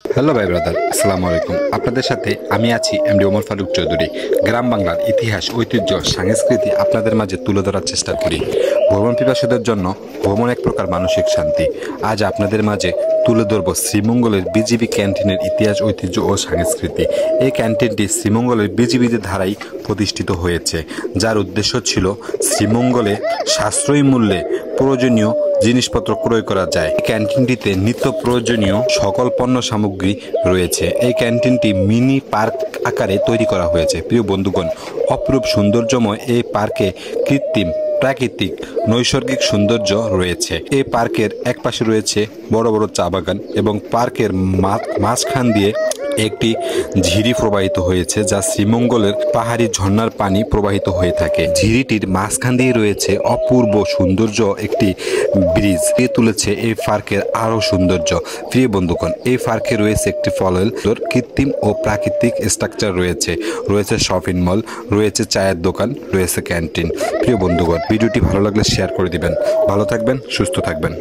Hello ভাই brother, আসসালামু আলাইকুম। আপনাদের সাথে আমি আছি এমডি ওমর ফারুক চৌধুরী। গ্রাম বাংলার ইতিহাস, ঐতিহ্য, সংস্কৃতি আপনাদের মাঝে তুলে ধরার চেষ্টা করি। ভ্রমণ পিপাসুদের জন্য ভ্রমণ এক প্রকার মানসিক শান্তি। আজ আপনাদের মাঝে তুলে ধরব শ্রীমঙ্গলের বিজিবি ক্যান্টিনের ইতিহাস, ঐতিহ্য ও সংস্কৃতি। এই ক্যান্টিনটি শ্রীমঙ্গলের বিজিবিদের ধারাই প্রতিষ্ঠিত হয়েছে, যার উদ্দেশ্য ছিল শ্রীমঙ্গলে সাশ্রয়ী মূল্যে প্রয়োজনীয় জিনিসপত্র ক্রয় করা যায়। এই ক্যান্টিনটিতে নিত্য প্রয়োজনীয় সকল পণ্য সামগ্রী রয়েছে। এই ক্যান্টিনটি মিনি পার্ক আকারে তৈরি করা হয়েছে। প্রিয় বন্ধুগণ, অপরূপ সৌন্দর্যময় এই পার্কে কৃত্রিম, প্রাকৃতিক, নৈসর্গিক সৌন্দর্য রয়েছে। এই পার্কের একপাশে রয়েছে বড় বড় চা বাগান এবং পার্কের মাঝখান দিয়ে একটি ঝিরি প্রবাহিত হয়েছে, যা শ্রীমঙ্গলের পাহাড়ি ঝর্ণার পানি প্রবাহিত হয়ে থাকে। ঝিরিটির মাঝখান দিয়ে রয়েছে অপূর্ব সৌন্দর্য একটি ব্রিজ, দিয়ে তুলেছে এই পার্কের আরও সৌন্দর্য। প্রিয় বন্ধুগণ, এই পার্কে রয়েছে একটি ফলের কৃত্রিম ও প্রাকৃতিক স্ট্রাকচার রয়েছে, রয়েছে শপিং মল, রয়েছে চায়ের দোকান, রয়েছে ক্যান্টিন। প্রিয় বন্ধুগণ, ভিডিওটি ভালো লাগলে শেয়ার করে দিবেন। ভালো থাকবেন, সুস্থ থাকবেন।